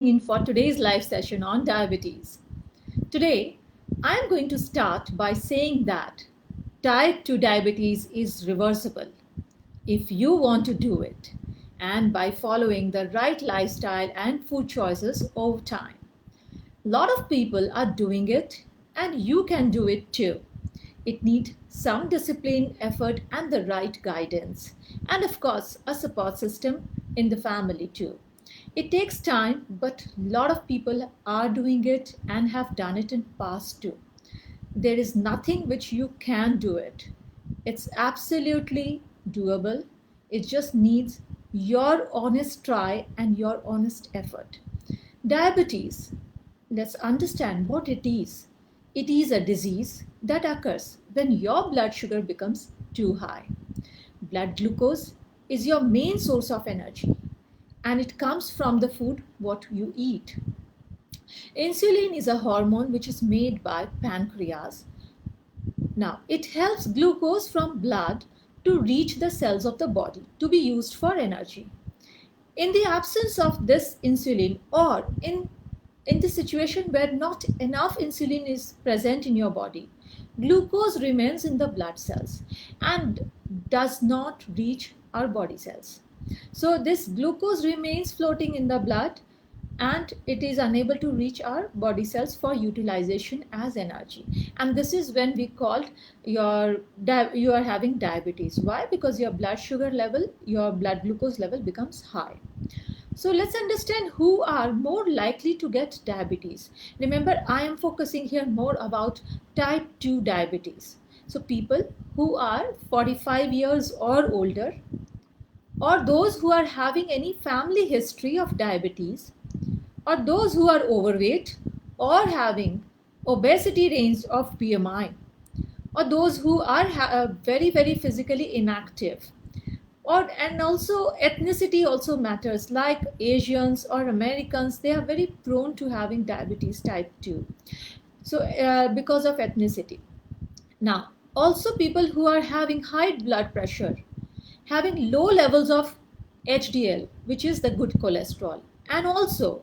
in for today's live session on diabetes. Today, I am going to start by saying that type 2 diabetes is reversible if you want to do it and by following the right lifestyle and food choices over time. A lot of people are doing it and you can do it too. It needs some discipline, effort, and the right guidance, and of course, a support system in the family too. It takes time, but a lot of people are doing it and have done it in past too. There is nothing which you can do it. It's absolutely doable. It just needs your honest try and your honest effort. Diabetes, let's understand what it is. It is a disease that occurs when your blood sugar becomes too high. Blood glucose is your main source of energy and it comes from the food what you eat. Insulin is a hormone which is made by pancreas. Now, it helps glucose from blood to reach the cells of the body to be used for energy. In the absence of this insulin, or in the situation where not enough insulin is present in your body, glucose remains in the blood cells and does not reach our body cells. So this glucose remains floating in the blood and it is unable to reach our body cells for utilization as energy. And this is when we call you are having diabetes. Why? Because your blood sugar level, your blood glucose level becomes high. So let's understand who are more likely to get diabetes. Remember, I am focusing here more about type 2 diabetes. So people who are 45 years or older, or those who are having any family history of diabetes, or those who are overweight or having obesity range of BMI, or those who are very physically inactive, and also ethnicity also matters, like Asians or Americans, they are very prone to having diabetes type 2, so because of ethnicity. Now also people who are having high blood pressure, having low levels of HDL, which is the good cholesterol, and also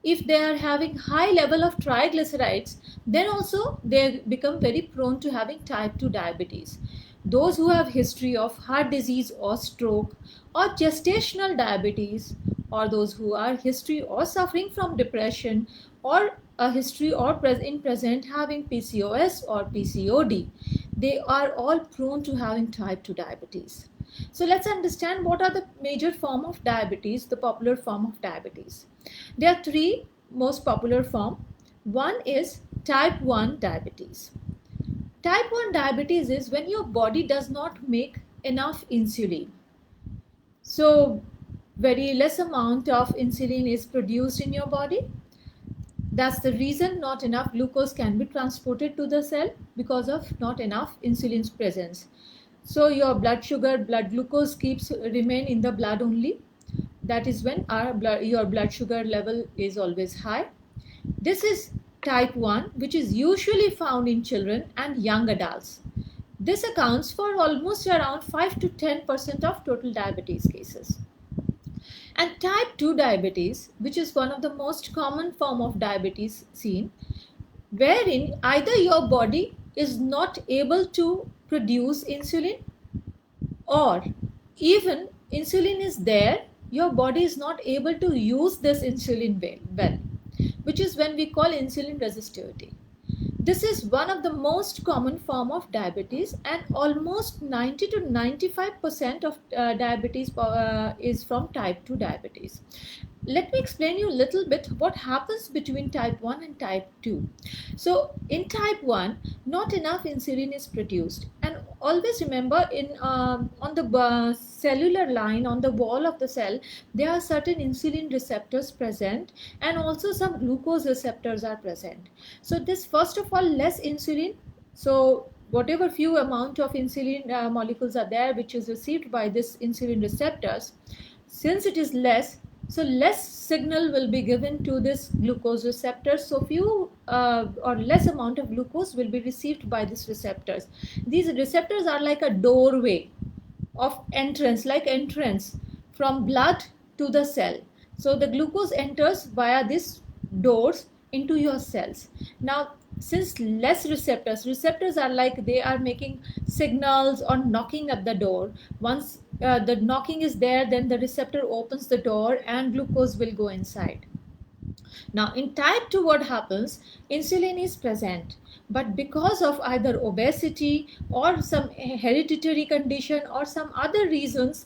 if they are having high level of triglycerides, then also they become very prone to having type 2 diabetes. Those who have history of heart disease or stroke or gestational diabetes, or those who are history or suffering from depression, or a history or in present having PCOS or PCOD, they are all prone to having type 2 diabetes. So let's understand what are the major form of diabetes, the popular form of diabetes. There are three most popular form. One is type 1 diabetes. Type 1 diabetes is when your body does not make enough insulin. So very less amount of insulin is produced in your body. That's the reason not enough glucose can be transported to the cell, because of not enough insulin's presence. So your blood sugar, blood glucose keeps remain in the blood only. That is when your blood sugar level is always high. This is type 1, which is usually found in children and young adults. This accounts for almost around 5 to 10% of total diabetes cases. And type 2 diabetes, which is one of the most common form of diabetes seen, wherein either your body is not able to produce insulin, or even insulin is there, your body is not able to use this insulin well, which is when we call insulin resistivity. This is one of the most common form of diabetes, and almost 90 to 95% of diabetes is from type 2 diabetes. Let me explain you a little bit what happens between type 1 and type 2. So in type 1, not enough insulin is produced, and always remember on the cellular line, on the wall of the cell, there are certain insulin receptors present, and also some glucose receptors are present. So this, first of all, less insulin, so whatever few amount of insulin molecules are there which is received by this insulin receptors, since it is less, so less signal will be given to this glucose receptor, so few or less amount of glucose will be received by these receptors. These receptors are like a doorway of entrance, like entrance from blood to the cell. So the glucose enters via these doors into your cells. Now, since less receptors are like they are making signals or knocking at the door. Once the knocking is there, then the receptor opens the door and glucose will go inside. Now, in type 2, what happens? Insulin is present, but because of either obesity or some hereditary condition or some other reasons,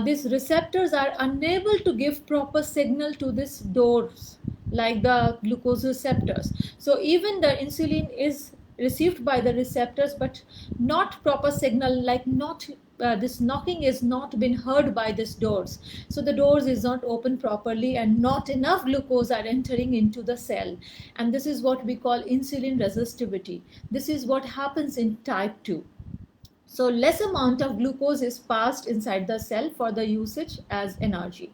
these receptors are unable to give proper signal to these doors, like the glucose receptors. So, even the insulin is received by the receptors, but not proper signal, like not this knocking is not been heard by these doors. So the doors is not open properly and not enough glucose are entering into the cell, and this is what we call insulin resistivity. This is what happens in type 2. So less amount of glucose is passed inside the cell for the usage as energy.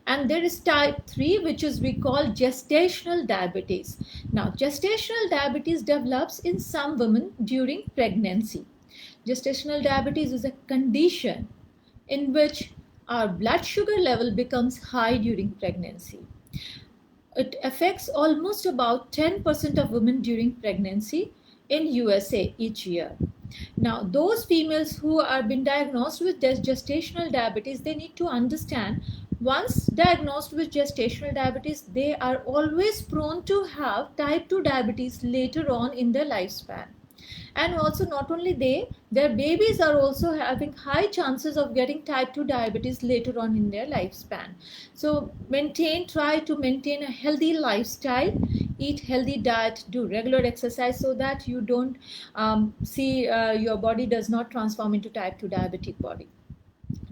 And there is type 3, which is we call gestational diabetes. Now gestational diabetes develops in some women during pregnancy. Gestational diabetes is a condition in which our blood sugar level becomes high during pregnancy. It affects almost about 10% of women during pregnancy in USA each year. Now, those females who are been diagnosed with gestational diabetes, they need to understand, once diagnosed with gestational diabetes, they are always prone to have type 2 diabetes later on in their lifespan. And also, not only their babies are also having high chances of getting type 2 diabetes later on in their lifespan. So try to maintain a healthy lifestyle, eat healthy diet, do regular exercise, so that you don't see your body does not transform into type 2 diabetic body.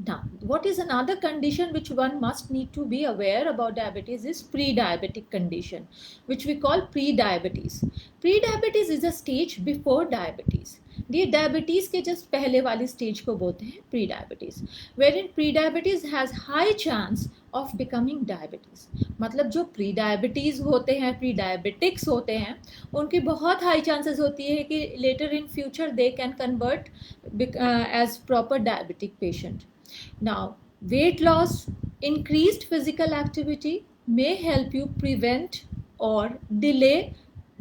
Now, what is another condition which one must need to be aware about diabetes is pre-diabetic condition, which we call pre-diabetes. Pre-diabetes is a stage before diabetes. ये diabetes के just पहले वाली stage को बोलते हैं pre diabetes, where in pre diabetes has high chance of becoming diabetes. मतलब जो pre diabetes होते हैं, प्री डायबिटिक्स होते हैं, उनकी बहुत हाई चांसेस होती है कि later in future they can convert as proper diabetic patient. Now, weight loss, increased physical activity may help you prevent or delay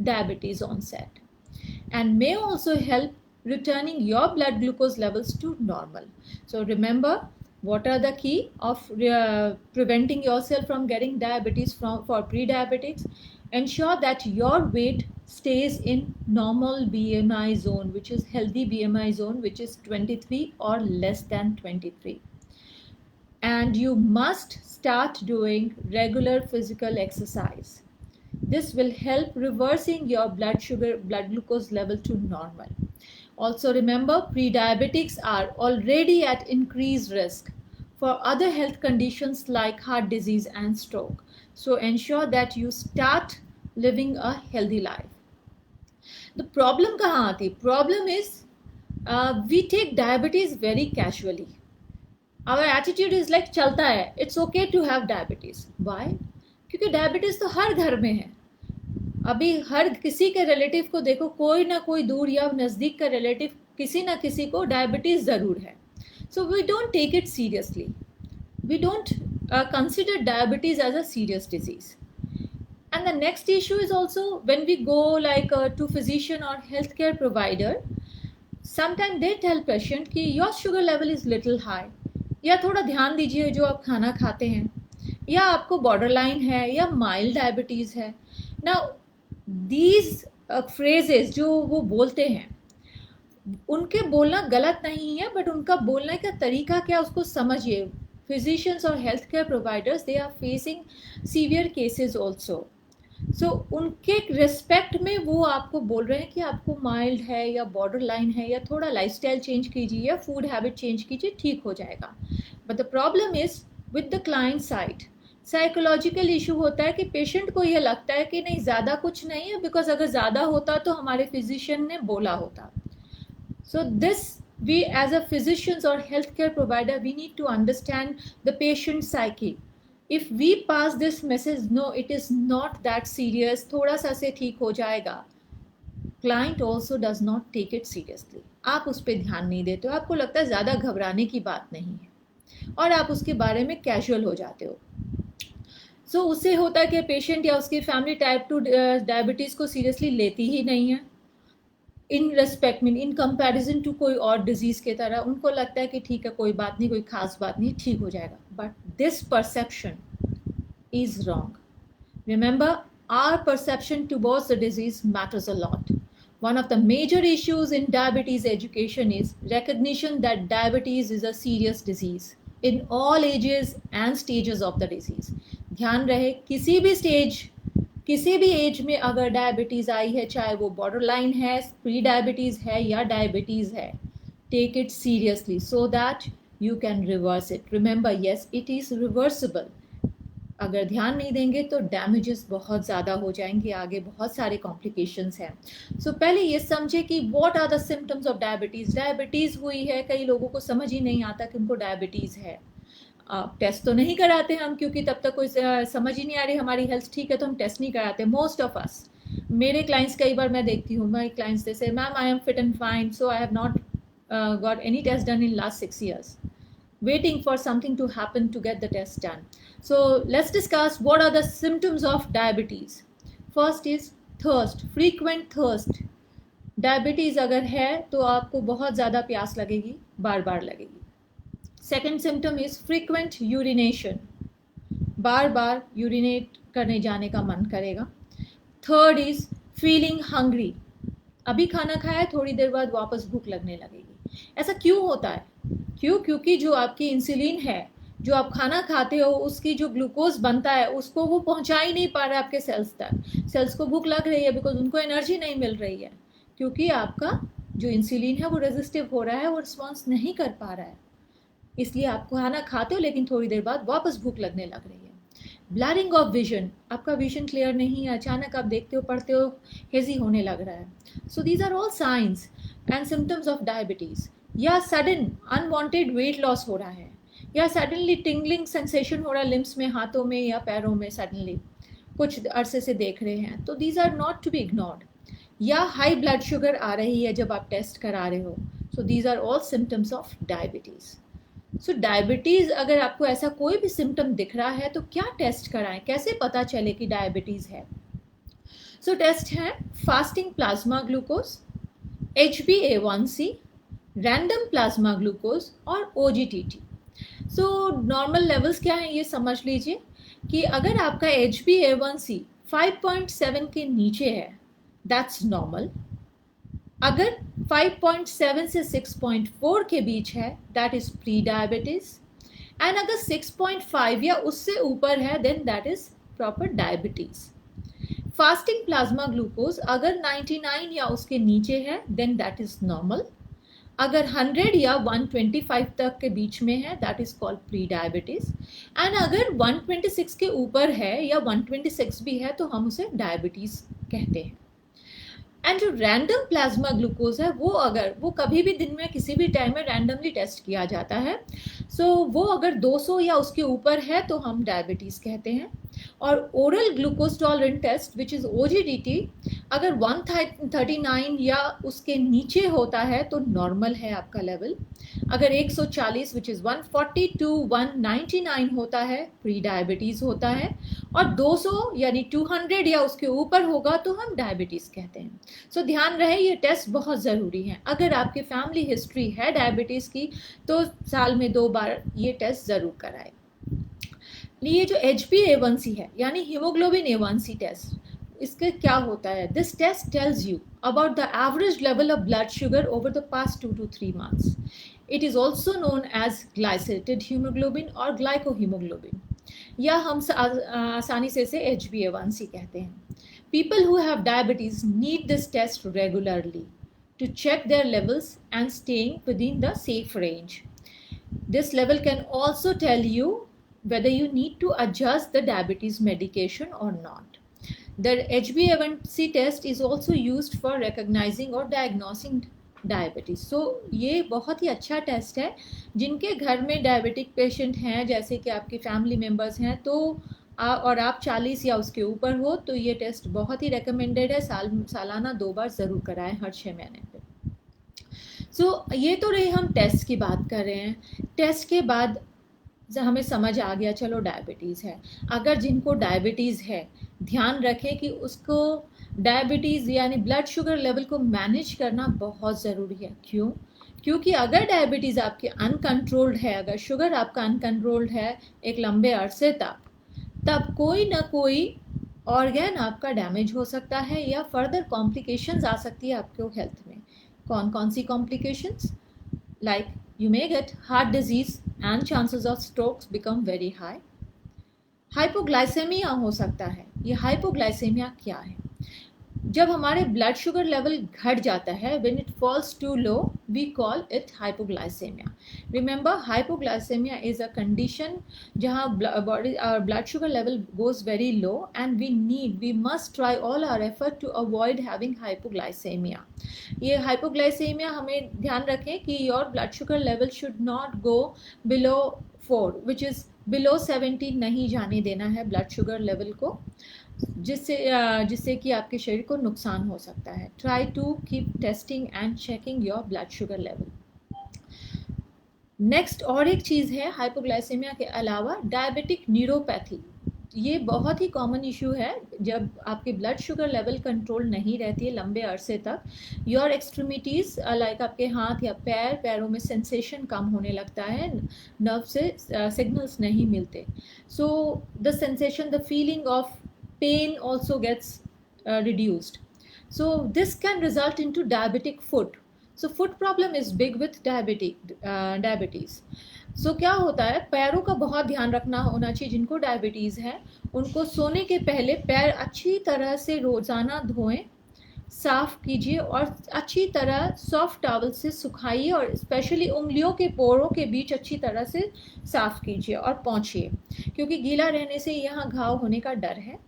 diabetes onset, and may also help returning your blood glucose levels to normal. So remember, what are the key of preventing yourself from getting diabetes for pre-diabetics? Ensure that your weight stays in normal BMI zone, which is healthy BMI zone, which is 23 or less than 23. And you must start doing regular physical exercise. This will help reversing your blood glucose level to normal. Also remember, pre-diabetics are already at increased risk for other health conditions like heart disease and stroke. So ensure that you start living a healthy life. The problem kahan aati? Problem is we take diabetes very casually. Our attitude is like चलता है, it's okay to have diabetes. Why? क्योंकि diabetes तो हर घर में है. अभी हर किसी के रिलेटिव को देखो, कोई ना कोई दूर या नज़दीक का रिलेटिव किसी ना किसी को डायबिटीज ज़रूर है. So we don't take it seriously. We don't consider diabetes as a serious disease. And the next issue is also when we go like to physician or healthcare provider, sometimes they tell patient कि your sugar level is little high, या थोड़ा ध्यान दीजिए जो आप खाना खाते हैं, या आपको बॉर्डरलाइन है या माइल्ड डायबिटीज है. नाउ दीज फ्रेजेस जो वो बोलते हैं, उनके बोलना गलत नहीं है, बट उनका बोलने का तरीका क्या उसको समझिए. फिजिशियंस और health care providers, they are facing severe cases also. So उनके रिस्पेक्ट में वो आपको बोल रहे हैं कि आपको माइल्ड है या बॉर्डर लाइन है, या थोड़ा लाइफस्टाइल चेंज कीजिए या फूड हैबिट चेंज कीजिए, ठीक हो जाएगा. But the problem is with the client side, psychological issue होता है कि पेशेंट को ये लगता है कि नहीं ज़्यादा कुछ नहीं है, बिकॉज अगर ज़्यादा होता तो हमारे फिजिशियन ने बोला होता. So this we as a physicians or healthcare provider, we need to understand the patient psyche. If we pass this message, no, it is not that serious, थोड़ा सा से ठीक हो जाएगा, client also does not take it seriously. आप उस पर ध्यान नहीं देते हो, आपको लगता है ज़्यादा घबराने की बात नहीं है, और आप उसके बारे में कैजुअल हो जाते हो. सो उससे होता है कि पेशेंट या उसकी फैमिली टाइप 2 डायबिटीज़ को सीरियसली लेती ही नहीं है, इन रेस्पेक्ट में, इन कंपैरिजन टू कोई और डिजीज़ के तरह उनको लगता है कि ठीक है, कोई बात नहीं, कोई खास बात नहीं, ठीक हो जाएगा. But this perception is wrong. Remember, our perception towards the disease matters a lot. One of the major issues in diabetes education is recognition that diabetes is a serious disease in all ages and stages of the disease. ध्यान रहे, किसी भी stage, किसी भी as में अगर diabetes आई है, चाहे वो बॉर्डर लाइन है, प्री डायबिटीज़ है या डायबिटीज़ है, take it seriously so that you can reverse it. Remember, yes, it is reversible. अगर ध्यान नहीं देंगे तो डैमेजेस बहुत ज़्यादा हो जाएंगे, आगे बहुत सारे कॉम्प्लिकेशंस हैं. सो पहले ये समझे कि what are the symptoms of diabetes. Diabetes हुई है, कई लोगों को समझ ही नहीं आता कि उनको डायबिटीज़ है. टेस्ट तो नहीं कराते हम, क्योंकि तब तक कोई समझ ही नहीं आ रही हमारी हेल्थ ठीक है, तो हम टेस्ट नहीं कराते मोस्ट ऑफ अस. मेरे क्लाइंट्स कई बार मैं देखती हूँ, माई clients they say ma'am I am fit and fine, so I have not got any test done in last 6 years, waiting for something to happen to get the test done. So let's discuss what are the symptoms of diabetes. First is thirst, frequent thirst. Diabetes अगर है तो आपको बहुत ज़्यादा प्यास लगेगी, बार बार लगेगी. Second symptom is frequent urination, bar bar urinate करने जाने का मन करेगा. थर्ड इज़ फीलिंग हंग्री, अभी खाना खाया, थोड़ी देर बाद वापस भूख लगने लगेगी. ऐसा क्यों होता है? क्योंकि जो आपकी इंसुलिन है, जो आप खाना खाते हो, उसकी जो ग्लूकोज बनता है उसको वो पहुंचा ही नहीं पा रहा है आपके सेल्स तक. सेल्स को भूख लग रही है बिकॉज उनको एनर्जी नहीं मिल रही है, क्योंकि आपका जो इंसुलिन है वो रेजिस्टिव हो रहा है, वो रिस्पॉन्स नहीं कर पा रहा है. इसलिए आप खाना खाते हो लेकिन थोड़ी देर बाद वापस भूख लगने लग रही है. ब्लरिंग ऑफ विजन, आपका विजन क्लियर नहीं है, अचानक आप देखते हो पढ़ते हो हेजी होने लग रहा है. So these are all signs and symptoms of diabetes. या सडन अनवांटेड वेट लॉस हो रहा है, या सडनली टिंगलिंग सेंसेशन हो रहा है लिम्स में, हाथों में या पैरों में, सडनली कुछ अरसे से देख रहे हैं, तो these are not to be ignored. या हाई ब्लड शुगर आ रही है जब आप टेस्ट करा रहे हो, so these are all symptoms of diabetes. So diabetes अगर आपको ऐसा कोई भी सिम्टम दिख रहा है तो क्या टेस्ट कराएं, कैसे पता चले कि डायबिटीज़ है? सो टेस्ट है fasting plasma glucose, HbA1c, random plasma glucose और OGTT. सो नॉर्मल लेवल्स क्या हैं ये समझ लीजिए कि अगर आपका HbA1c 5.7 के नीचे है, दैट्स नॉर्मल. अगर 5.7 से 6.4 के बीच है, that is pre diabetes. And अगर 6.5 या उससे ऊपर है, then that is proper diabetes. Fasting plasma glucose अगर 99 या उसके नीचे है, देन दैट इज नॉर्मल. अगर 100 या 125 तक के बीच में है, that is called pre diabetes. And अगर 126 के ऊपर है या 126 भी है तो हम उसे डायबिटीज कहते हैं. एंड जो रैंडम प्लाज्मा ग्लूकोज है, वो कभी भी दिन में किसी भी टाइम में रैंडमली टेस्ट किया जाता है. सो वो अगर 200 या उसके ऊपर है तो हम डायबिटीज़ कहते हैं. और oral glucose tolerant test which is OGTT अगर 139 या उसके नीचे होता है तो नॉर्मल है आपका लेवल. अगर 140 विच इज़ 140 to 199 होता है, प्री डायबिटीज़ होता है. और 200 यानी 200 या उसके ऊपर होगा तो हम डायबिटीज़ कहते हैं. सो ध्यान रहे, ये टेस्ट बहुत ज़रूरी है. अगर आपकी फैमिली हिस्ट्री है डायबिटीज़ की तो साल में 2 बार ये टेस्ट ज़रूर कराएं. ये जो HbA1c है यानी हीमोग्लोबिन A1c टेस्ट, इसके क्या होता है? This test tells you about the average level of blood sugar over the past 2 to 3 months. It is also known as glycated haemoglobin और ग्लाइकोहीमोग्लोबिन, या हम आसानी से इसे HbA1c कहते हैं. People who have diabetes need this test regularly to check their levels and staying within the safe range. This level can also tell you whether you need to adjust the diabetes medication or not. The HbA1c test is also used for recognizing or diagnosing diabetes. So ये बहुत ही अच्छा test है. जिनके घर में diabetic patient हैं, जैसे कि आपकी फैमिली मेम्बर्स हैं, तो और आप 40 या उसके ऊपर हो, तो ये टेस्ट बहुत ही रिकमेंडेड है. सालाना 2 बार ज़रूर कराएं, हर 6 महीने पे. सो ये तो रही, हम टेस्ट की बात कर रहे हैं. टेस्ट के बाद हमें समझ आ गया, चलो डायबिटीज़ है। अगर जिनको डायबिटीज़ है, ध्यान रखें कि उसको डायबिटीज़ यानी ब्लड शुगर लेवल को मैनेज करना बहुत ज़रूरी है। क्यों? क्योंकि अगर डायबिटीज़ आपके अनकंट्रोल्ड है, अगर शुगर आपका अनकंट्रोल्ड है एक लंबे अरसे तक, तब कोई ना कोई ऑर्गन आपका डैमेज हो सकता है या फर्दर कॉम्प्लिकेशंस आ सकती है आपके हेल्थ में। कौन कौन सी complications? Like you may get heart disease and chances of strokes become very high. Hypoglycaemia हो सकता है। ये हाइपोग्लाइसेमिया क्या है? जब हमारे ब्लड शुगर लेवल घट जाता है, when it falls too low, we call it hypoglycemia. Remember, hypoglycemia is a condition जहाँ blood sugar level goes very low, and we must try all our effort to avoid having hypoglycemia. ये hypoglycemia हमें ध्यान रखें कि your blood sugar level should not go below 4, which is below 70 नहीं जाने देना है ब्लड शुगर लेवल को, जिससे कि आपके शरीर को नुकसान हो सकता है। Try to keep testing and checking your blood sugar level. Next और एक चीज़ है हाइपोग्लाइसेमिया के अलावा, डायबिटिक न्यूरोपैथी। ये बहुत ही कॉमन इशू है। जब आपके ब्लड शुगर लेवल कंट्रोल नहीं रहती है लंबे अरसे तक, योर एक्सट्रीमिटीज़ लाइक आपके हाथ या पैरों में सेंसेशन कम होने लगता है, नर्व से सिग्नल्स नहीं मिलते। So the sensation, the feeling of pain also gets reduced. So this can result into diabetic foot. So foot problem is big with diabetes. So क्या होता है, पैरों का बहुत ध्यान रखना होना चाहिए। जिनको डायबिटीज़ है उनको सोने के पहले पैर अच्छी तरह से रोज़ाना धोएं, साफ कीजिए और अच्छी तरह सॉफ्ट टॉवल से सुखाइए, और स्पेशली उंगलियों के पोरों के बीच अच्छी तरह से साफ कीजिए और पोंछिए, क्योंकि गीला रहने से यहाँ घाव होने का डर है।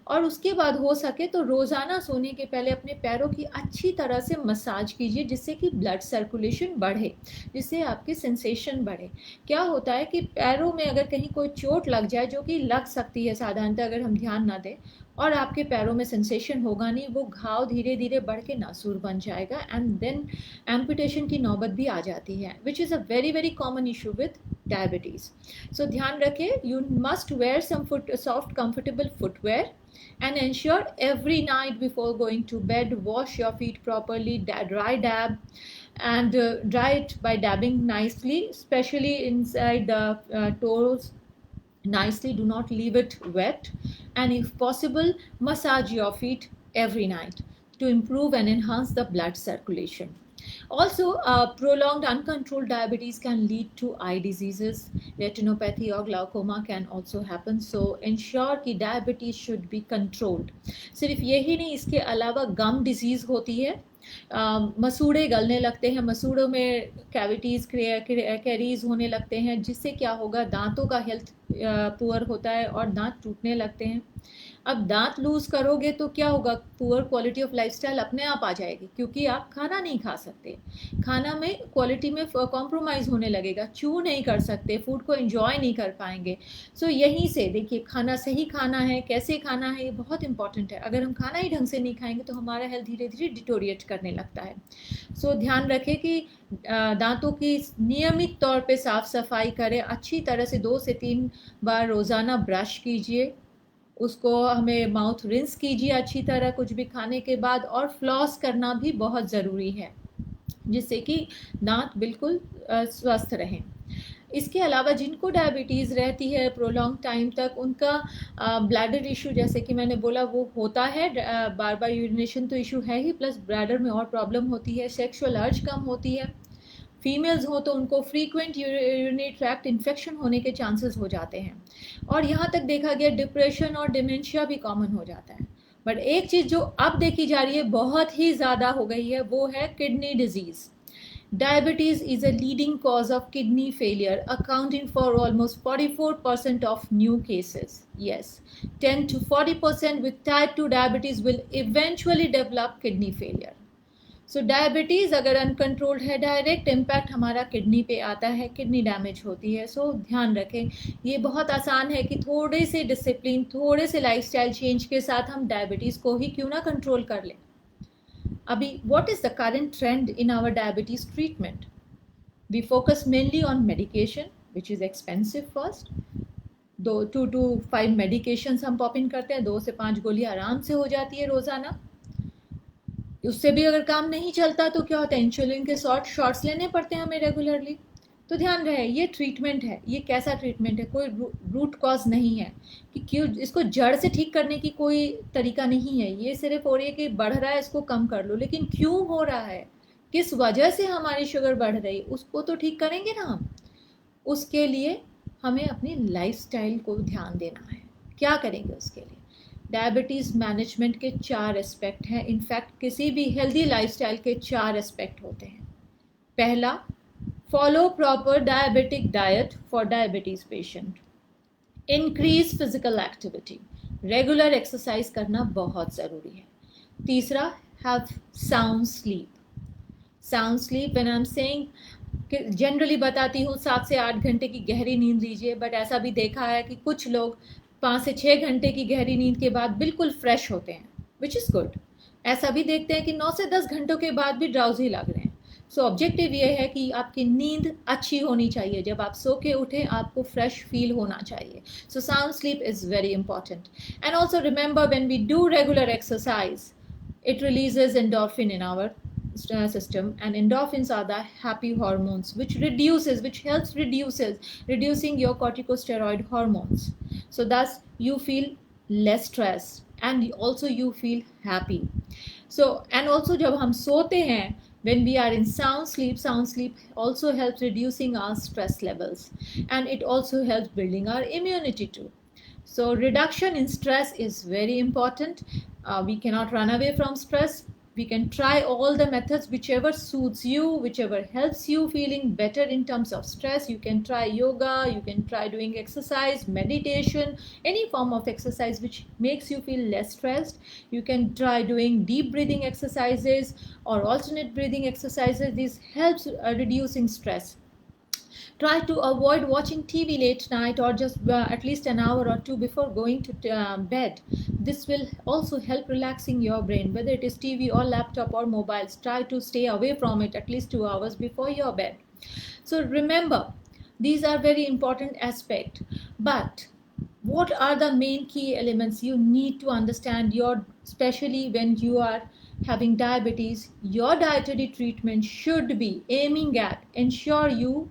और उसके बाद हो सके तो रोज़ाना सोने के पहले अपने पैरों की अच्छी तरह से मसाज कीजिए, जिससे कि ब्लड सर्कुलेशन बढ़े, जिससे आपकी सेंसेशन बढ़े। क्या होता है कि पैरों में अगर कहीं कोई चोट लग जाए, जो कि लग सकती है साधारणतः अगर हम ध्यान ना दें, और आपके पैरों में सेंसेशन होगा नहीं, वो घाव धीरे धीरे बढ़ के नासूर बन जाएगा, एंड देन एम्पुटेशन की नौबत भी आ जाती है, which is a very very common issue with diabetes. So ध्यान रखें, you must wear some soft comfortable footwear, and ensure every night before going to bed, wash your feet properly, dry dab, and dry it by dabbing nicely, especially inside the toes nicely. Do not leave it wet, and if possible massage your feet every night to improve and enhance the blood circulation. Also, prolonged uncontrolled diabetes can lead to eye diseases. Retinopathy or glaucoma can also happen. So ensure कि diabetes should be controlled. सिर्फ यही नहीं, इसके अलावा गम disease होती है। मसूड़े गलने लगते हैं, मसूड़ों में कैविटीज़ कैरीज होने लगते हैं, जिससे क्या होगा, दांतों का हेल्थ पुअर होता है और दांत टूटने लगते हैं। अब दांत लूज करोगे तो क्या होगा, पुअर क्वालिटी ऑफ लाइफस्टाइल अपने आप आ जाएगी, क्योंकि आप खाना नहीं खा सकते, खाना में क्वालिटी में कॉम्प्रोमाइज़ होने लगेगा, च्यू नहीं कर सकते, फूड को एंजॉय नहीं कर पाएंगे। सो यहीं से देखिए, खाना सही खाना है, कैसे खाना है, ये बहुत इंपॉर्टेंट है। अगर हम खाना ही ढंग से नहीं खाएंगे तो हमारा हेल्थ धीरे धीरे डिटोरिएट करने लगता है। सो ध्यान रखें कि दांतों की नियमित तौर पे साफ़ सफाई करें, अच्छी तरह से 2 से 3 बार रोज़ाना ब्रश कीजिए, उसको हमें माउथ रिंस कीजिए अच्छी तरह कुछ भी खाने के बाद, और फ्लॉस करना भी बहुत ज़रूरी है, जिससे कि दांत बिल्कुल स्वस्थ रहें। इसके अलावा जिनको डायबिटीज़ रहती है प्रोलॉन्ग टाइम तक, उनका ब्लैडर इशू, जैसे कि मैंने बोला, वो होता है। बार बार यूरिनेशन तो इशू है ही, प्लस ब्लैडर में और प्रॉब्लम होती है, सेक्सुअल अर्ज कम होती है। फीमेल्स हो तो उनको फ्रीक्वेंट यूरिनरी ट्रैक्ट इन्फेक्शन होने के चांसेस हो जाते हैं, और यहाँ तक देखा गया डिप्रेशन और डिमेंशिया भी कॉमन हो जाता है। बट एक चीज़ जो अब देखी जा रही है, बहुत ही ज़्यादा हो गई है, वो है kidney disease. Diabetes is a leading cause of kidney failure, accounting for almost 44% of new cases. Yes, 10 to 40% with type 2 diabetes will eventually develop kidney failure. So diabetes अगर अनकंट्रोल्ड है, डायरेक्ट इम्पैक्ट हमारा kidney पे आता है, kidney damage होती है। सो ध्यान रखें, ये बहुत आसान है कि थोड़े से डिसिप्लिन, थोड़े से लाइफस्टाइल चेंज के साथ हम डायबिटीज़ को ही क्यों ना कंट्रोल कर लें। अभी what is the current trend in our diabetes treatment? We focus mainly on medication, which is expensive first. 2 to 5 medications हम पॉप इन करते हैं, 2 से 5 गोली आराम से हो जाती है रोज़ाना. उससे भी अगर काम नहीं चलता तो क्या होता है, इंसुलिन के शॉट्स लेने पड़ते हैं हमें रेगुलरली. तो ध्यान रहे ये ट्रीटमेंट है, ये कैसा ट्रीटमेंट है, कोई रूट कॉज नहीं है कि क्यों इसको जड़ से ठीक करने की कोई तरीका नहीं है. ये सिर्फ हो रही है कि बढ़ रहा है इसको कम कर लो, लेकिन क्यों हो रहा है, किस वजह से हमारी शुगर बढ़ रही, उसको तो ठीक करेंगे ना हम. उसके लिए हमें अपनी लाइफस्टाइल को ध्यान देना है. क्या करेंगे उसके लिए? डायबिटीज़ मैनेजमेंट के 4 एस्पेक्ट हैं. इनफैक्ट किसी भी हेल्दी लाइफस्टाइल के 4 एस्पेक्ट होते हैं. पहला, follow proper diabetic diet for diabetes patient. Increase physical activity, regular exercise करना बहुत ज़रूरी है. तीसरा, have sound sleep. Sound sleep when I am saying, generally बताती हूँ 7 से 8 घंटे की गहरी नींद लीजिए, बट ऐसा भी देखा है कि कुछ लोग 5 से 6 घंटे की गहरी नींद के बाद बिल्कुल फ्रेश होते हैं, विच इज़ गुड. ऐसा भी देखते हैं कि 9 से 10 घंटों के बाद भी ड्राउजी लग रहे हैं. सो ऑब्जेक्टिव ये है कि आपकी नींद अच्छी होनी चाहिए, जब आप सो के उठें आपको फ्रेश फील होना चाहिए. So sound sleep is very important. And also remember, when we do regular exercise, it releases endorphin in our system, and endorphins are the happy hormones which helps reducing your corticosteroid hormones. So thus you feel less stressed and also you feel happy. So and also जब हम सोते हैं, when we are in sound sleep also helps reducing our stress levels, and it also helps building our immunity too. So reduction in stress is very important. We cannot run away from stress. We can try all the methods, whichever suits you, whichever helps you feeling better in terms of stress. You can try yoga, you can try doing exercise, meditation, any form of exercise which makes you feel less stressed. You can try doing deep breathing exercises or alternate breathing exercises. This helps reducing stress. Try to avoid watching TV late night, or just at least an hour or two before going to bed. This will also help relaxing your brain, whether it is TV or laptop or mobiles. Try to stay away from it at least 2 hours before your bed. So remember, these are very important aspects. But what are the main key elements you need to understand, especially when you are having diabetes? Your dietary treatment should be aiming at ensure you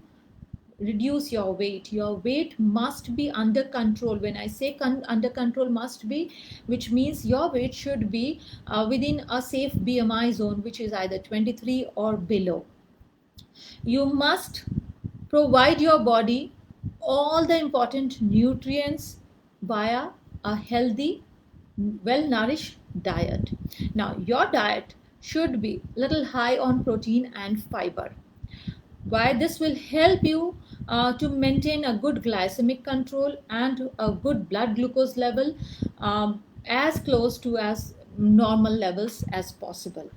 reduce your weight. Your weight must be under control. When I say under control, must be, which means your weight should be within a safe BMI zone, which is either 23 or below. You must provide your body all the important nutrients via a healthy, well-nourished diet. Now your diet should be little high on protein and fiber. Why? This will help you to maintain a good glycemic control and a good blood glucose level, as close to as normal levels as possible.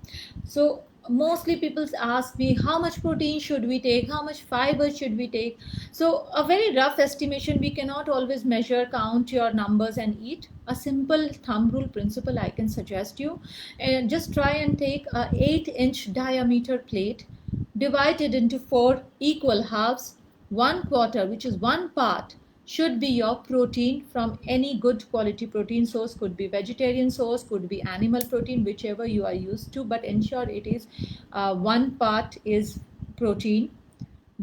So mostly people ask me, how much protein should we take, how much fiber should we take? So a very rough estimation, we cannot always measure, count your numbers and eat. A simple thumb rule principle I can suggest you, and just try and take a 8-inch diameter plate, divided into 4 equal halves. 1/4, which is 1 part, should be your protein from any good quality protein source. Could be vegetarian source, could be animal protein, whichever you are used to, but ensure it is 1 part is protein.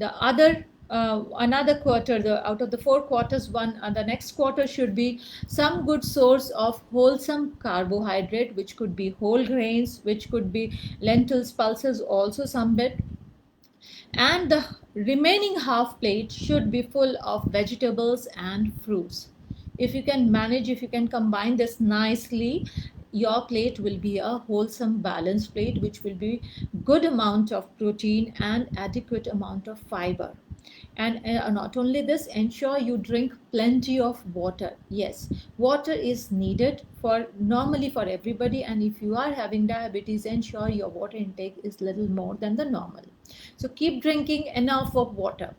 The other another quarter, out of the 4 quarters, the next quarter should be some good source of wholesome carbohydrate, which could be whole grains, which could be lentils, pulses, also some bit. And the remaining half plate should be full of vegetables and fruits. If you can manage, if you can combine this nicely, your plate will be a wholesome, balanced plate, which will be good amount of protein and adequate amount of fiber. And not only this, ensure you drink plenty of water. Yes, water is needed normally for everybody, and if you are having diabetes, ensure your water intake is little more than the normal. So keep drinking enough of water.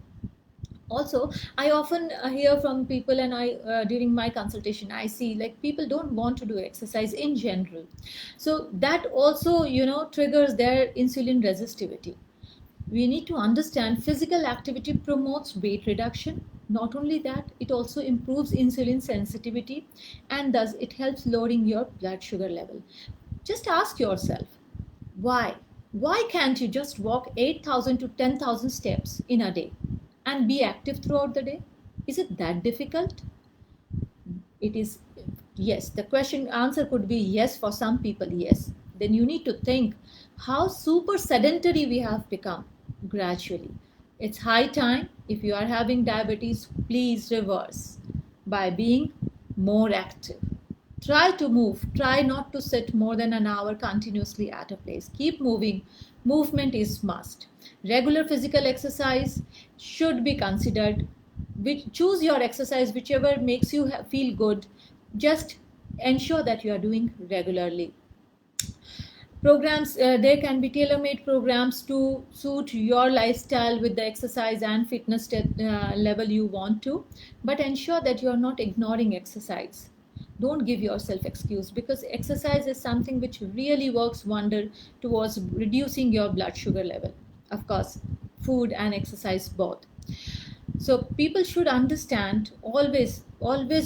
Also, I often hear from people, and during my consultation I see like people don't want to do exercise in general. So that also triggers their insulin resistivity. We need to understand physical activity promotes weight reduction. Not only that, it also improves insulin sensitivity, and thus it helps lowering your blood sugar level. Just ask yourself, why? Why can't you just walk 8,000 to 10,000 steps in a day and be active throughout the day? Is it that difficult? It is. Yes, the question answer could be yes for some people, yes. Then you need to think how super sedentary we have become gradually. It's high time. If you are having diabetes, please reverse by being more active. Try to move. Try not to sit more than an hour continuously at a place. Keep moving. Movement is must. Regular physical exercise should be considered. Choose your exercise whichever makes you feel good. Just ensure that you are doing regularly. Programs, there can be tailor-made programs to suit your lifestyle with the exercise and fitness level you want to, but ensure that you are not ignoring exercise. Don't give yourself excuse, because exercise is something which really works wonder towards reducing your blood sugar level. Of course, food and exercise both. So people should understand, always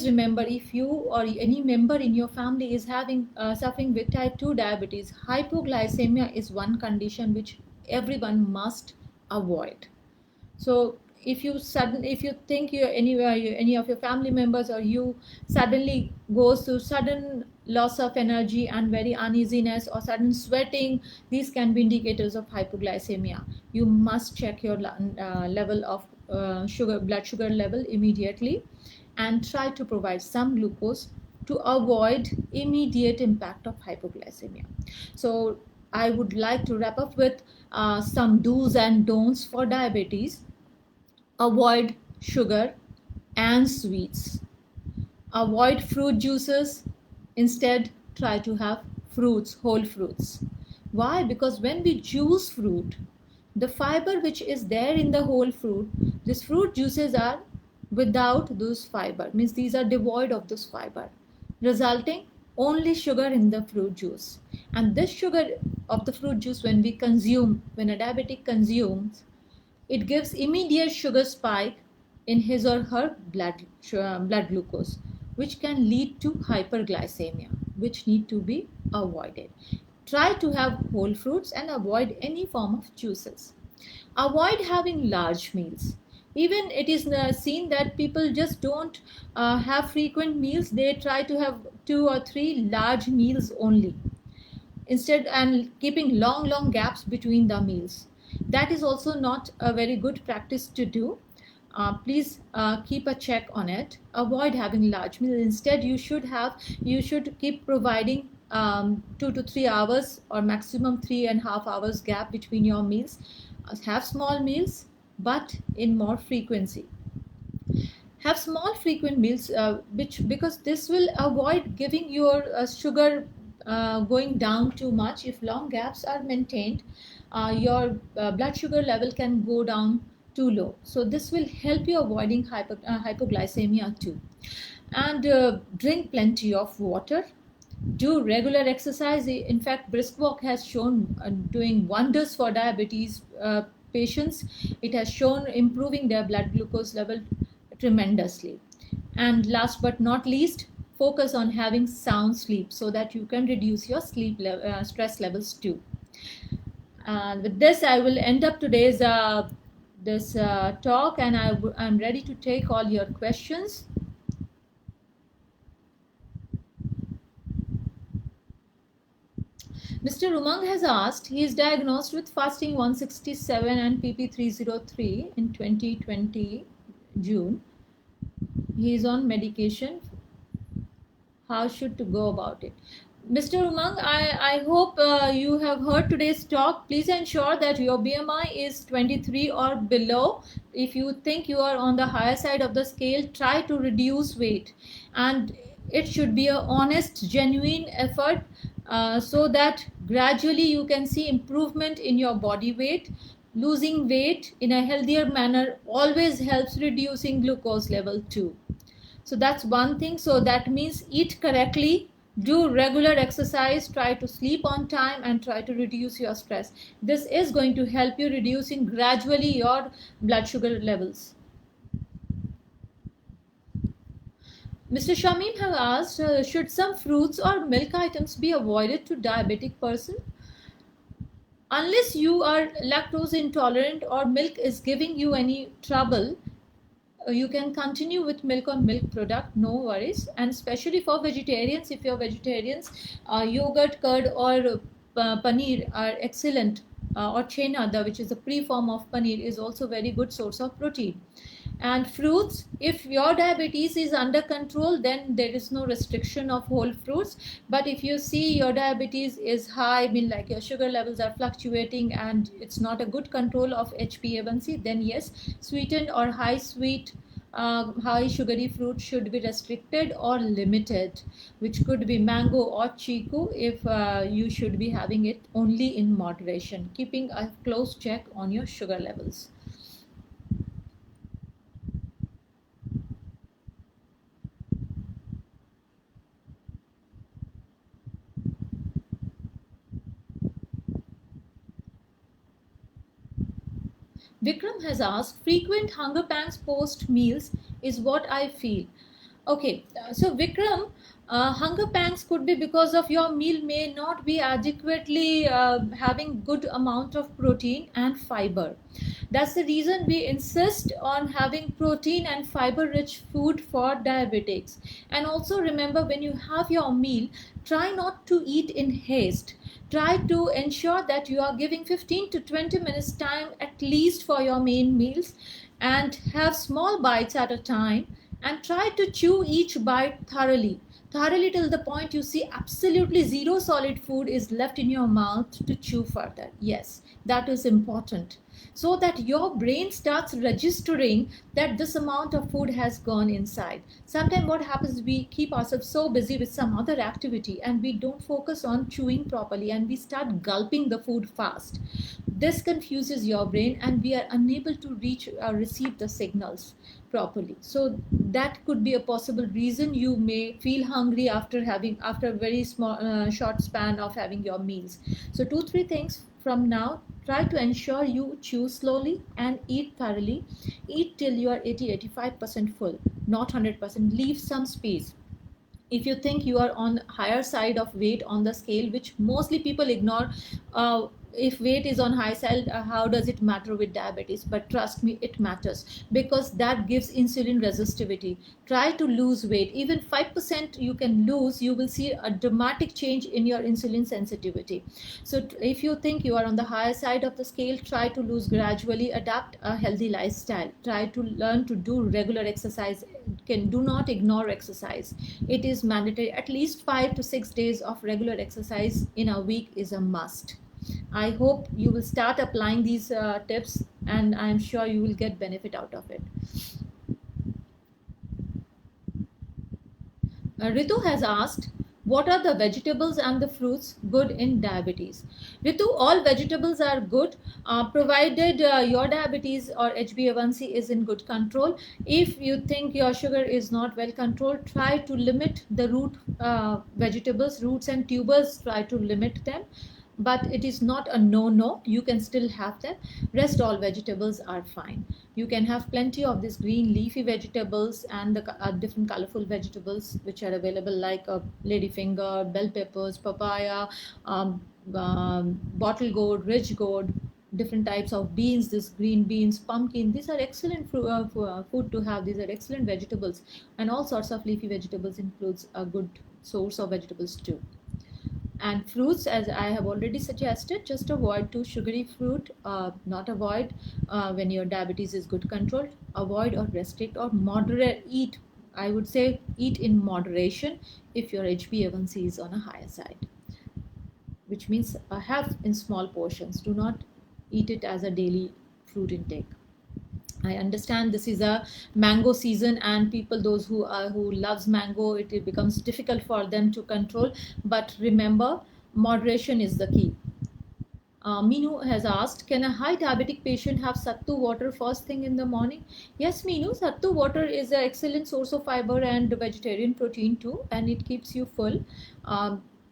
remember, if you or any member in your family is having suffering with type 2 diabetes, hypoglycemia is one condition which everyone must avoid. So if you think any of your family members or you suddenly goes through sudden loss of energy and very uneasiness or sudden sweating, these can be indicators of hypoglycemia. You must check your level of blood sugar level immediately, and try to provide some glucose to avoid immediate impact of hypoglycemia. So I would like to wrap up with some do's and don'ts for diabetes. Avoid sugar and sweets. Avoid fruit juices. Instead, try to have fruits, whole fruits. Why? Because when we juice fruit, the fiber which is there in the whole fruit, these fruit juices are without those fiber, means these are devoid of this fiber, resulting only sugar in the fruit juice. And this sugar of the fruit juice, when a diabetic consumes, it gives immediate sugar spike in his or her blood glucose, which can lead to hyperglycemia, which need to be avoided. Try to have whole fruits and avoid any form of juices. Avoid having large meals. Even it is seen that people just don't have frequent meals. They try to have 2 or 3 large meals only, instead, and keeping long gaps between the meals. That is also not a very good practice to do. Please keep a check on it. Avoid having large meals. Instead, you should keep providing 2 to 3 hours or maximum 3.5 hours gap between your meals. Have small meals, but in more frequency. Have small frequent meals, because this will avoid giving your sugar going down too much. If long gaps are maintained, your blood sugar level can go down too low. So this will help you avoiding hypoglycemia too. And drink plenty of water. Do regular exercise. In fact, brisk walk has shown doing wonders for diabetes patients. It has shown improving their blood glucose level tremendously. And last but not least, focus on having sound sleep so that you can reduce your stress levels too. And with this, I will end up today's talk, and I'm ready to take all your questions. Mr. Umang has asked, he is diagnosed with fasting 167 and PP 303 in 2020 June. He is on medication. How should to go about it? Mr. Umang, I hope you have heard today's talk. Please ensure that your BMI is 23 or below. If you think you are on the higher side of the scale, try to reduce weight. And it should be an honest, genuine effort, so that gradually you can see improvement in your body weight. Losing weight in a healthier manner always helps reducing glucose level too. So that's one thing. So that means eat correctly, Do regular exercise, try to sleep on time, and try to reduce your stress. This is going to help you reducing gradually your blood sugar levels. Mr. Shamim have asked, should some fruits or milk items be avoided to diabetic person? Unless you are lactose intolerant or milk is giving you any trouble, you can continue with milk or milk product, no worries. And especially for vegetarians, if you're vegetarians, yogurt, curd, or paneer are excellent, or chena, which is a pre-form of paneer, is also very good source of protein. And fruits, if your diabetes is under control, then there is no restriction of whole fruits. But if you see your diabetes is high, I mean like your sugar levels are fluctuating and it's not a good control of HbA1c, then yes, sweetened or high sweet, high sugary fruit should be restricted or limited, which could be mango or chiku, if you should be having it only in moderation, keeping a close check on your sugar levels. Vikram has asked, frequent hunger pangs post meals is what I feel. Okay, so Vikram, hunger pangs could be because of your meal may not be adequately having good amount of protein and fiber. That's the reason we insist on having protein and fiber rich food for diabetics. And also remember, when you have your meal, try not to eat in haste. Try to ensure that you are giving 15 to 20 minutes time at least for your main meals, and have small bites at a time, and try to chew each bite thoroughly till the point you see absolutely zero solid food is left in your mouth to chew further. Yes, that is important, so that your brain starts registering that this amount of food has gone inside. Sometimes what happens, we keep ourselves so busy with some other activity and we don't focus on chewing properly, and we start gulping the food fast. This confuses your brain and we are unable to reach or receive the signals properly. So that could be a possible reason you may feel hungry after a very small short span of having your meals. So 2 3 things from now: try to ensure you chew slowly and eat thoroughly. Eat till you are 80-85% full, not 100%. Leave some space. If you think you are on higher side of weight on the scale, which mostly people ignore, if weight is on high side, how does it matter with diabetes? But trust me, it matters, because that gives insulin resistivity. Try to lose weight, even 5% you can lose, you will see a dramatic change in your insulin sensitivity. So if you think you are on the higher side of the scale, try to lose gradually, adapt a healthy lifestyle, try to learn to do regular exercise. Do not ignore exercise. It is mandatory. At least 5 to 6 days of regular exercise in a week is a must. I hope you will start applying these tips, and I am sure you will get benefit out of it. Ritu has asked, what are the vegetables and the fruits good in diabetes? Ritu, all vegetables are good, provided your diabetes or HbA1c is in good control. If you think your sugar is not well controlled, try to limit the root vegetables, roots and tubers, try to limit them. But it is not a no, you can still have them. Rest all vegetables are fine. You can have plenty of these green leafy vegetables and the different colorful vegetables which are available, like ladyfinger, bell peppers, papaya, bottle gourd, ridge gourd, different types of beans, this green beans, pumpkin. These are excellent food to have. These are excellent vegetables, and all sorts of leafy vegetables includes a good source of vegetables too. And fruits, as I have already suggested, just avoid too sugary fruit. Not avoid, when your diabetes is good controlled. Avoid or restrict or moderate. Eat, I would say, eat in moderation if your HbA1c is on a higher side, which means have in small portions. Do not eat it as a daily fruit intake. I understand this is a mango season, and people, those who loves mango, it becomes difficult for them to control. But remember, moderation is the key. Minu has asked, can a high diabetic patient have sattu water first thing in the morning? Yes, Minu, sattu water is an excellent source of fiber and vegetarian protein too, and it keeps you full.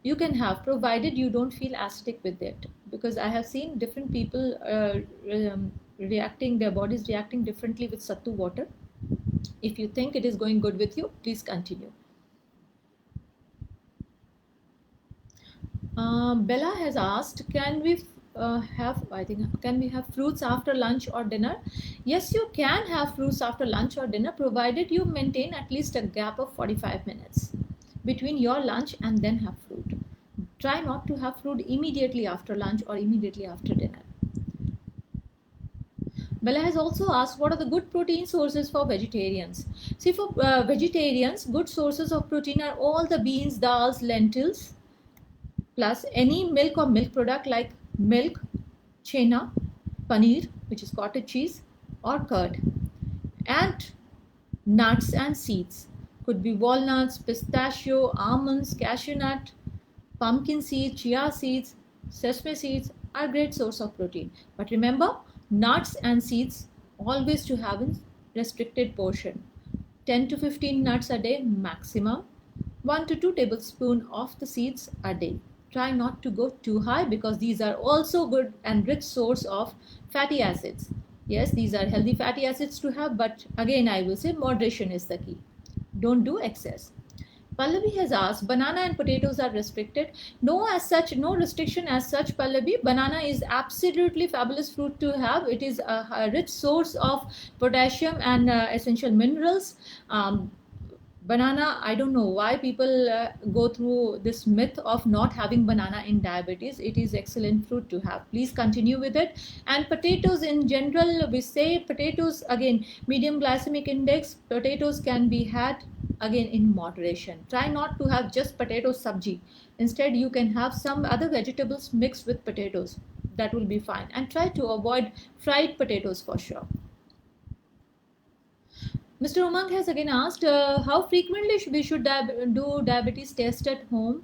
You can have, provided you don't feel acidic with it. Because I have seen different people reacting, their bodies reacting differently with sattu water. If you think it is going good with you, please continue. Bella has asked, can we can we have fruits after lunch or dinner? Yes, you can have fruits after lunch or dinner, provided you maintain at least a gap of 45 minutes between your lunch and then have fruit. Try not to have fruit immediately after lunch or immediately after dinner. Bella has also asked, what are the good protein sources for vegetarians? See, for vegetarians, good sources of protein are all the beans, dals, lentils, plus any milk or milk product like milk, chena, paneer, which is cottage cheese, or curd, and nuts and seeds. Could be walnuts, pistachio, almonds, cashew nut, pumpkin seeds, chia seeds, sesame seeds are great source of protein. But remember, nuts and seeds always to have in restricted portion. 10 to 15 nuts a day maximum. 1 to 2 tablespoons of the seeds a day. Try not to go too high because these are also good and rich source of fatty acids. Yes, these are healthy fatty acids to have, but again I will say moderation is the key. Don't do excess. Pallavi has asked, banana and potatoes are restricted. No, as such, no restriction as such, Pallavi. Banana is absolutely fabulous fruit to have. It is a rich source of potassium and essential minerals. Banana, I don't know why people go through this myth of not having banana in diabetes. It is excellent fruit to have. Please continue with it. And potatoes in general, we say potatoes, again, medium glycemic index, potatoes can be had again in moderation. Try not to have just potato sabji. Instead, you can have some other vegetables mixed with potatoes. That will be fine. And try to avoid fried potatoes for sure. Mr. Umang has again asked, how frequently we should do diabetes test at home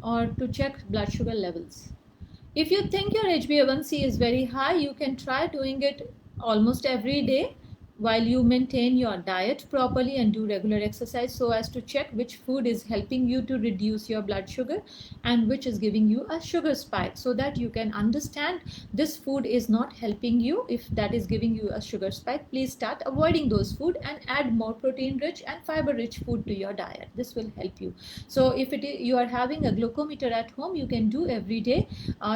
or to check blood sugar levels? If you think your HbA1c is very high, you can try doing it almost every day while you maintain your diet properly and do regular exercise, so as to check which food is helping you to reduce your blood sugar and which is giving you a sugar spike, so that you can understand this food is not helping you. If that is giving you a sugar spike, please start avoiding those food and add more protein rich and fiber rich food to your diet. This will help you. So if you are having a glucometer at home, you can do every day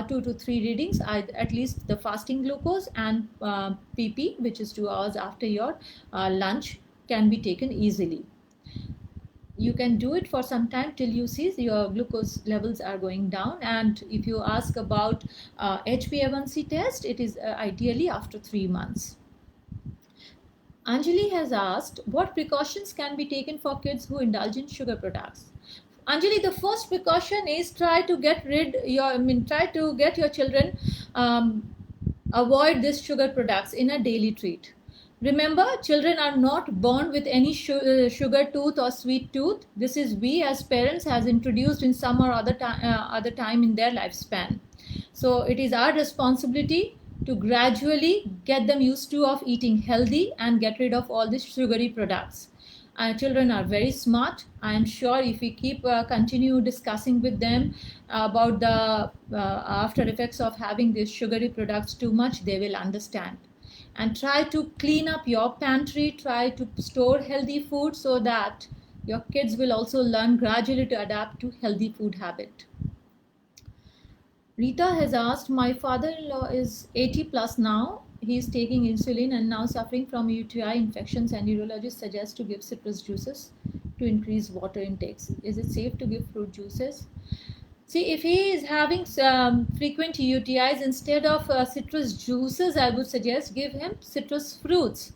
2 to 3 readings, at least the fasting glucose and PP, which is 2 hours after your lunch, can be taken easily. You can do it for some time till you see your glucose levels are going down. And if you ask about HbA1c test, it is ideally after 3 months. Anjali has asked, what precautions can be taken for kids who indulge in sugar products? Anjali, the first precaution is try to get your children avoid these sugar products in a daily treat. Remember, children are not born with any sugar tooth or sweet tooth. This is we as parents has introduced in some or other time in their lifespan. So it is our responsibility to gradually get them used to of eating healthy and get rid of all these sugary products. Children are very smart. I am sure if we keep continue discussing with them about the after effects of having these sugary products too much, they will understand. And try to clean up your pantry, try to store healthy food so that your kids will also learn gradually to adapt to healthy food habit. Rita has asked, my father-in-law is 80 plus now. He is taking insulin and now suffering from UTI infections, and neurologists suggest to give citrus juices to increase water intakes. Is it safe to give fruit juices? See, if he is having frequent UTIs, instead of citrus juices, I would suggest give him citrus fruits.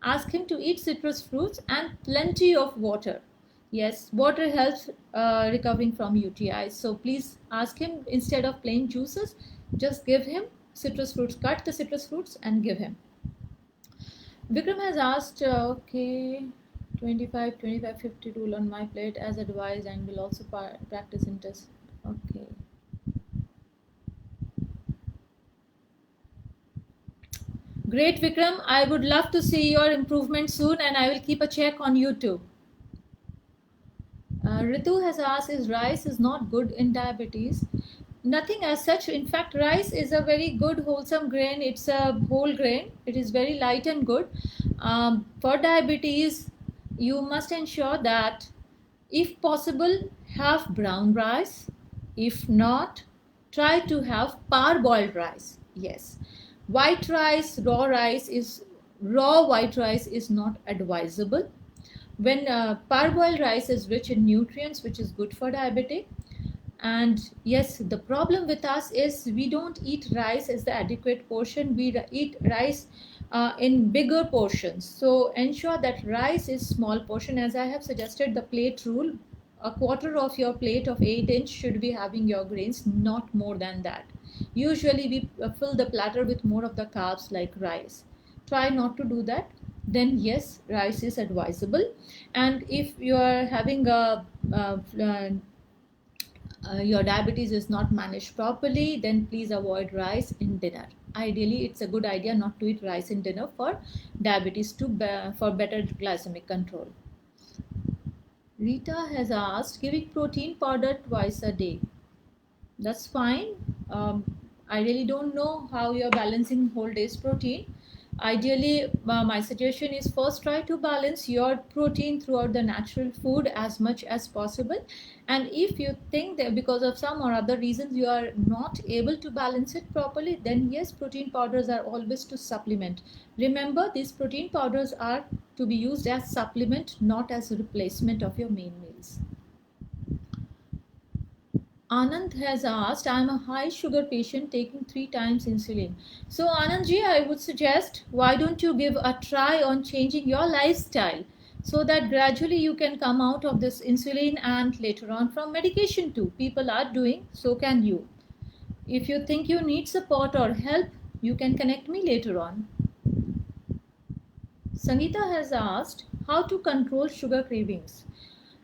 Ask him to eat citrus fruits and plenty of water. Yes, water helps recovering from UTIs. So please ask him, instead of plain juices, just give him citrus fruits. Cut the citrus fruits and give him. Vikram has asked, okay, 25, 25, 50 rule on my plate as advised, and will also practice in test. Okay. Great, Vikram. I would love to see your improvement soon, and I will keep a check on you too. Ritu has asked, is rice is not good in diabetes? Nothing as such. In fact, rice is a very good wholesome grain. It's a whole grain. It is very light and good. For diabetes, you must ensure that if possible, have brown rice. If not, try to have parboiled rice. Yes, white rice, raw white rice is not advisable. When parboiled rice is rich in nutrients, which is good for diabetic. And yes, the problem with us is we don't eat rice as the adequate portion. We eat rice in bigger portions. So ensure that rice is small portion. As I have suggested, the plate rule, a quarter of your plate of 8-inch should be having your grains, not more than that. Usually we fill the platter with more of the carbs like rice. Try not to do that. Then yes, rice is advisable. And if you are having your diabetes is not managed properly, then please avoid rice in dinner. Ideally, it's a good idea not to eat rice in dinner for diabetes for better glycemic control. Rita has asked, giving protein powder twice a day. That's fine. I really don't know how you're balancing whole day's protein. Ideally, my suggestion is first try to balance your protein throughout the natural food as much as possible. And if you think that because of some or other reasons you are not able to balance it properly, then yes, protein powders are always to supplement. Remember, these protein powders are to be used as supplement, not as a replacement of your main meals. Anand has asked, I am a high sugar patient taking 3 times insulin. So Anandji, I would suggest, why don't you give a try on changing your lifestyle so that gradually you can come out of this insulin and later on from medication too. People are doing, so can you. If you think you need support or help, you can connect me later on. Sangeeta has asked, how to control sugar cravings.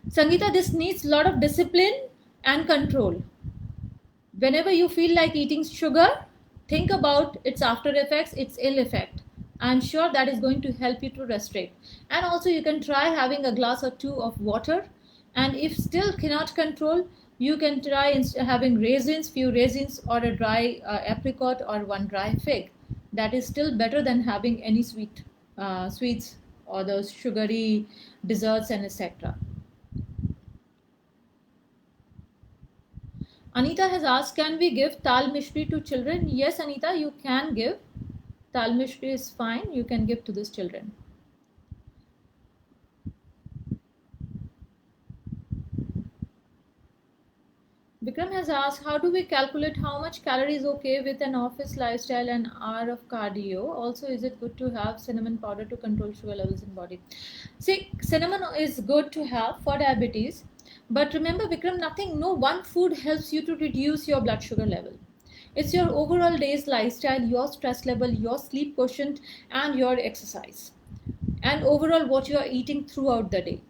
Sangeeta, this needs a lot of discipline and control. Whenever you feel like eating sugar, think about its after effects, its ill effect. I'm sure that is going to help you to restrict. And also you can try having a glass or two of water. And if still cannot control, you can try having raisins, few raisins, or a dry apricot or one dry fig. That is still better than having any sweets or those sugary desserts and etc. Anita has asked, can we give Tal Mishri to children? Yes, Anita, you can give. Tal Mishri is fine. You can give to these children. Vikram has asked, how do we calculate how much calories okay with an office lifestyle and hour of cardio? Also, is it good to have cinnamon powder to control sugar levels in body? See, cinnamon is good to have for diabetes. But remember, Vikram, no one food helps you to reduce your blood sugar level. It's your overall day's lifestyle, your stress level, your sleep quotient, and your exercise. And overall, what you are eating throughout the day.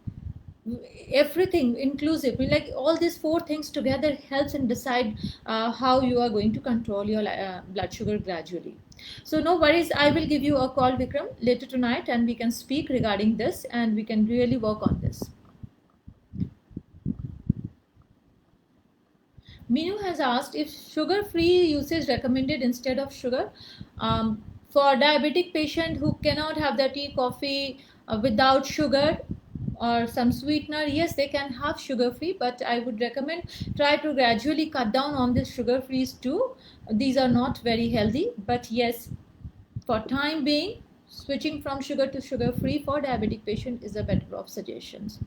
Everything inclusive, like all these 4 things together helps and decide how you are going to control your blood sugar gradually. So no worries, I will give you a call, Vikram, later tonight, and we can speak regarding this and we can really work on this. Minu has asked if sugar-free usage recommended instead of sugar. For diabetic patient who cannot have their tea, coffee without sugar or some sweetener, yes, they can have sugar-free, but I would recommend try to gradually cut down on this sugar-frees too. These are not very healthy, but yes, for time being, switching from sugar to sugar-free for diabetic patient is a better of suggestions.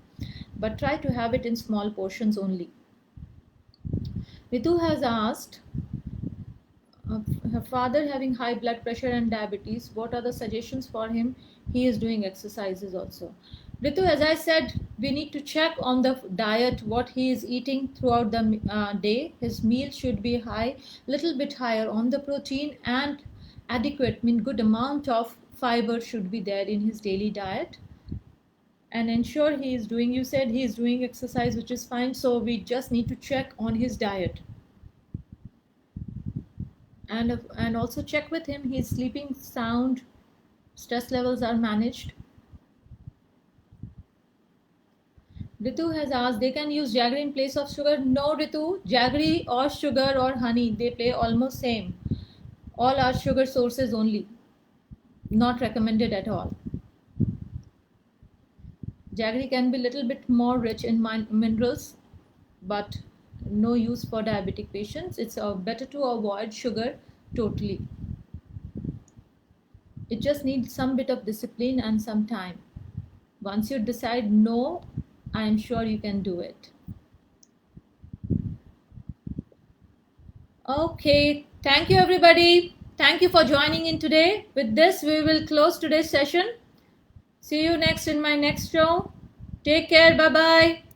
But try to have it in small portions only. Ritu has asked, her father having high blood pressure and diabetes, what are the suggestions for him? He is doing exercises also. Ritu, as I said, we need to check on the diet, what he is eating throughout the day. His meal should be little bit higher on the protein and adequate, good amount of fiber should be there in his daily diet. And ensure he is doing, you said he is doing exercise, which is fine. So we just need to check on his diet. And also check with him, he's sleeping sound, Stress levels are managed. Ritu has asked, they can use jaggery in place of sugar? No, Ritu, jaggery or sugar or honey, they play almost same. All are sugar sources only. Not recommended at all. Jaggery can be a little bit more rich in minerals, but no use for diabetic patients. It's better to avoid sugar totally. It just needs some bit of discipline and some time. Once you decide no, I am sure you can do it. Okay, thank you everybody. Thank you for joining in today. With this, we will close today's session. See you next in my next show. Take care. Bye bye.